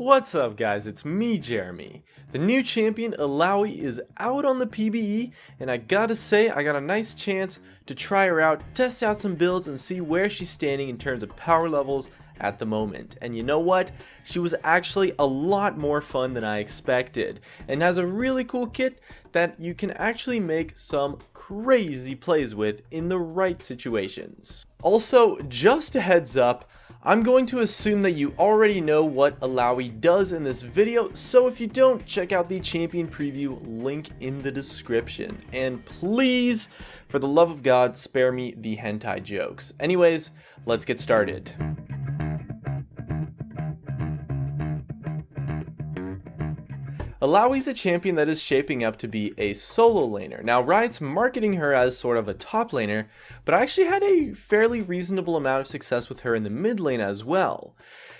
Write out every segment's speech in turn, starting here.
What's up guys, it's me Jeremy. The new champion Illaoi is out on the PBE and I gotta say I got a nice chance to try her out, test out some builds and see where she's standing in terms of power levels at the moment. And you know what? She was actually a lot more fun than I expected and has a really cool kit that you can actually make some crazy plays with in the right situations. Also, just a heads up, I'm going to assume that you already know what Illaoi does in this video, so if you don't, check out the champion preview link in the description. And please, for the love of God, spare me the hentai jokes. Anyways, let's get started. Illaoi's a champion that is shaping up to be a solo laner. Now Riot's marketing her as sort of a top laner, but I actually had a fairly reasonable amount of success with her in the mid lane as well.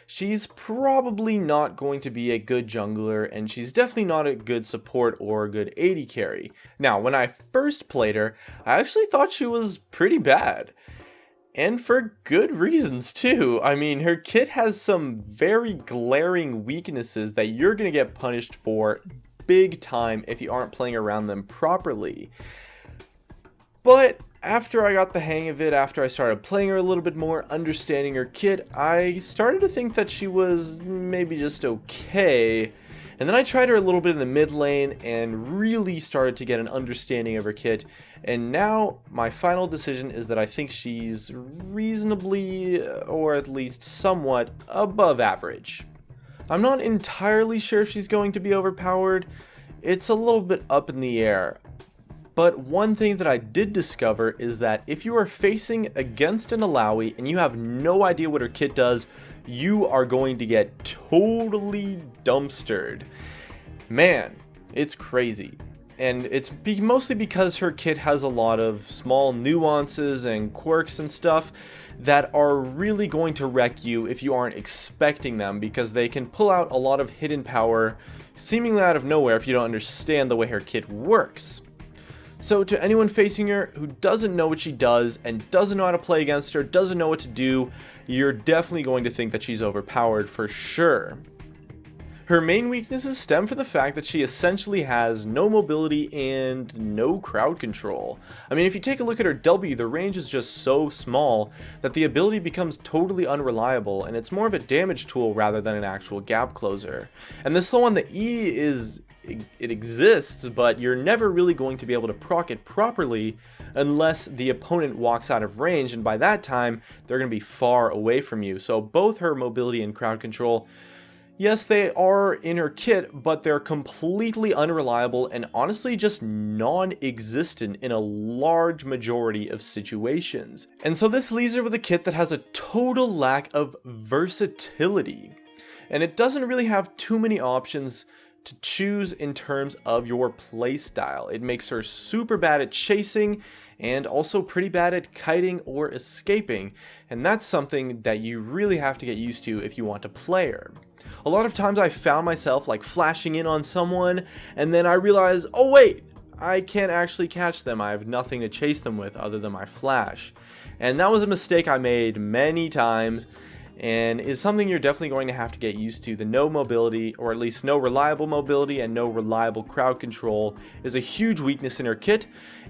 She's probably not going to be a good jungler, and she's definitely not a good support or a good AD carry. Now when I first played her, I actually thought she was pretty bad. And for good reasons too. I mean, her kit has some very glaring weaknesses that you're going to get punished for big time if you aren't playing around them properly. But after I got the hang of it, after I started playing her a little bit more, understanding her kit, I started to think that she was maybe just okay. And then I tried her a little bit in the mid lane and really started to get an understanding of her kit. And now my final decision is that I think she's reasonably, or at least somewhat, above average. I'm not entirely sure if she's going to be overpowered. It's a little bit up in the air. But one thing that I did discover is that if you are facing against an Illaoi and you have no idea what her kit does, you are going to get totally dumpstered. Man, it's crazy. And it's mostly because her kit has a lot of small nuances and quirks and stuff that are really going to wreck you if you aren't expecting them, because they can pull out a lot of hidden power seemingly out of nowhere if you don't understand the way her kit works. So to anyone facing her who doesn't know what she does and doesn't know how to play against her, doesn't know what to do, you're definitely going to think that she's overpowered for sure. Her main weaknesses stem from the fact that she essentially has no mobility and no crowd control. I mean, if you take a look at her W, the range is just so small that the ability becomes totally unreliable, and it's more of a damage tool rather than an actual gap closer. And the slow on the E it exists, but you're never really going to be able to proc it properly unless the opponent walks out of range, and by that time they're going to be far away from you. So both her mobility and crowd control, yes, they are in her kit, but they're completely unreliable and honestly just non-existent in a large majority of situations. And so this leaves her with a kit that has a total lack of versatility, and it doesn't really have too many options to choose in terms of your playstyle. It makes her super bad at chasing and also pretty bad at kiting or escaping, and that's something that you really have to get used to if you want to play her. A lot of times I found myself like flashing in on someone and then I realized, oh wait, I can't actually catch them. I have nothing to chase them with other than my flash. And that was a mistake I made many times, and is something you're definitely going to have to get used to. The no mobility, or at least no reliable mobility and no reliable crowd control, is a huge weakness in her kit,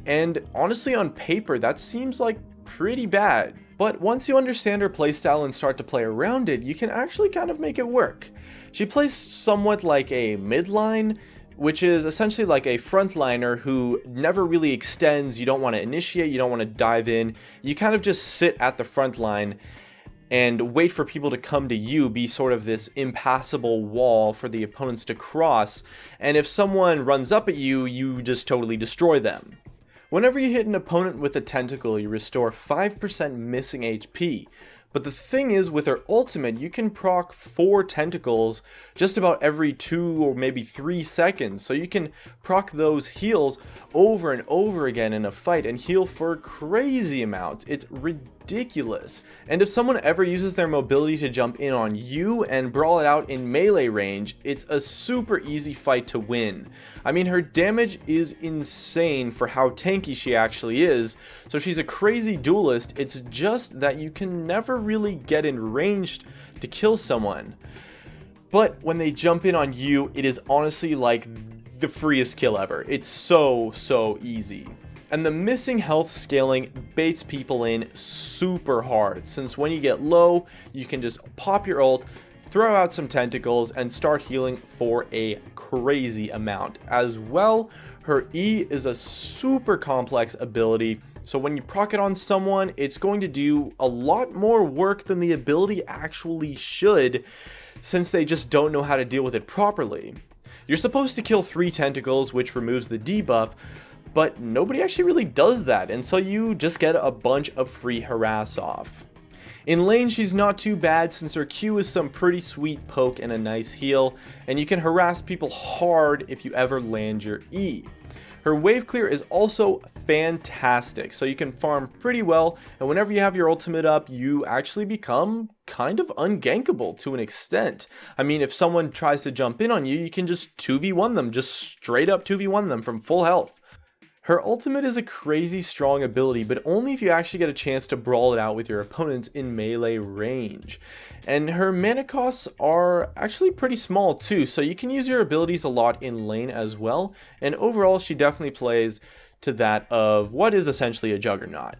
and honestly on paper that seems like pretty bad. But once you understand her playstyle and start to play around it, you can actually kind of make it work. She plays somewhat like a midline, which is essentially like a frontliner who never really extends. You don't want to initiate, you don't want to dive in, you kind of just sit at the front line and wait for people to come to you, be sort of this impassable wall for the opponents to cross, and if someone runs up at you, you just totally destroy them. Whenever you hit an opponent with a tentacle, you restore 5% missing HP, but the thing is, with her ultimate, you can proc 4 tentacles just about every 2 or maybe 3 seconds, so you can proc those heals over and over again in a fight and heal for crazy amounts. It's ridiculous. And if someone ever uses their mobility to jump in on you and brawl it out in melee range, it's a super easy fight to win. I mean, her damage is insane for how tanky she actually is, so she's a crazy duelist. It's just that you can never really get in range to kill someone. But when they jump in on you, it is honestly like the freest kill ever. It's so easy. And the missing health scaling baits people in super hard, since when you get low, you can just pop your ult, throw out some tentacles, and start healing for a crazy amount. As well, her E is a super complex ability, so when you proc it on someone, it's going to do a lot more work than the ability actually should, since they just don't know how to deal with it properly. You're supposed to kill 3 tentacles, which removes the debuff, but nobody actually really does that, and so you just get a bunch of free harass off. In lane, she's not too bad, since her Q is some pretty sweet poke and a nice heal, and you can harass people hard if you ever land your E. Her wave clear is also fantastic, so you can farm pretty well, and whenever you have your ultimate up, you actually become kind of ungankable to an extent. I mean, if someone tries to jump in on you, you can just 2v1 them, just straight up 2v1 them from full health. Her ultimate is a crazy strong ability, but only if you actually get a chance to brawl it out with your opponents in melee range. And her mana costs are actually pretty small too, so you can use your abilities a lot in lane as well, and overall she definitely plays to that of what is essentially a juggernaut.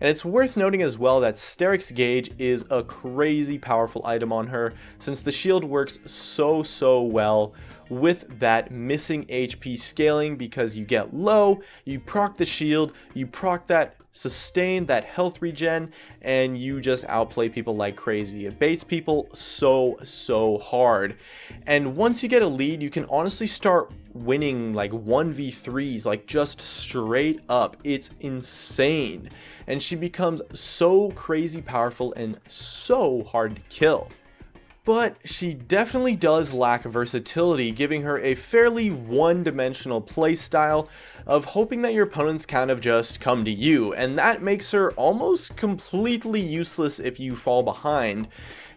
And it's worth noting as well that Steric's Gauge is a crazy powerful item on her, since the shield works so well with that missing HP scaling, because you get low, you proc the shield, you proc that sustain, that health regen, and you just outplay people like crazy. It baits people so hard. And once you get a lead, you can honestly start winning like 1v3s, like just straight up. It's insane. And she becomes so crazy powerful and so hard to kill. But she definitely does lack versatility, giving her a fairly one-dimensional playstyle of hoping that your opponents kind of just come to you, and that makes her almost completely useless if you fall behind,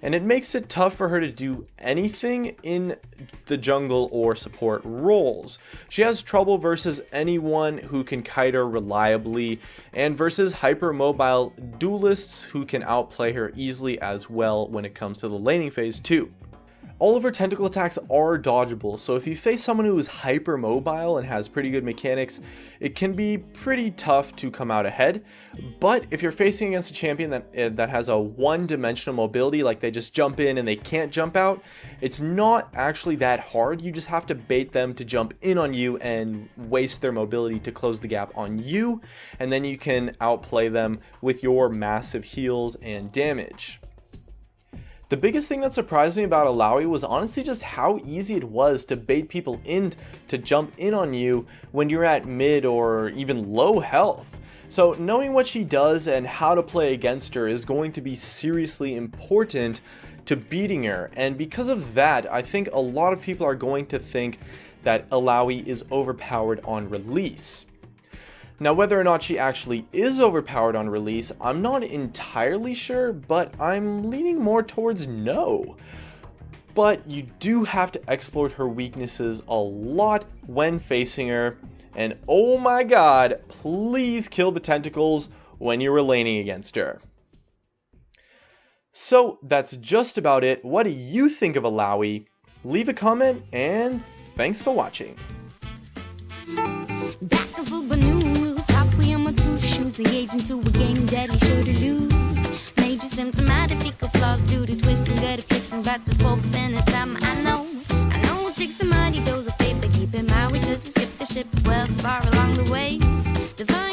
and it makes it tough for her to do anything in the jungle or support roles. She has trouble versus anyone who can kite her reliably, and versus hypermobile duelists who can outplay her easily as well when it comes to the laning phase too. All of her tentacle attacks are dodgeable, so if you face someone who is hypermobile and has pretty good mechanics, it can be pretty tough to come out ahead. But if you're facing against a champion that has a one-dimensional mobility, like they just jump in and they can't jump out, it's not actually that hard. You just have to bait them to jump in on you and waste their mobility to close the gap on you, and then you can outplay them with your massive heals and damage. The biggest thing that surprised me about Illaoi was honestly just how easy it was to bait people in to jump in on you when you're at mid or even low health. So knowing what she does and how to play against her is going to be seriously important to beating her, and because of that, I think a lot of people are going to think that Illaoi is overpowered on release. Now, whether or not she actually is overpowered on release, I'm not entirely sure, but I'm leaning more towards no. But you do have to exploit her weaknesses a lot when facing her, and oh my god, please kill the tentacles when you're laning against her. So that's just about it. What do you think of Illaoi? Leave a comment, and thanks for watching. The agent to a game that he sure to lose. Major symptomatic flaws due to twisting, gutter flips and bats and forth and it's time. I know it takes some money, those of paper. Keep in mind we just skip the ship well far along the way. Divine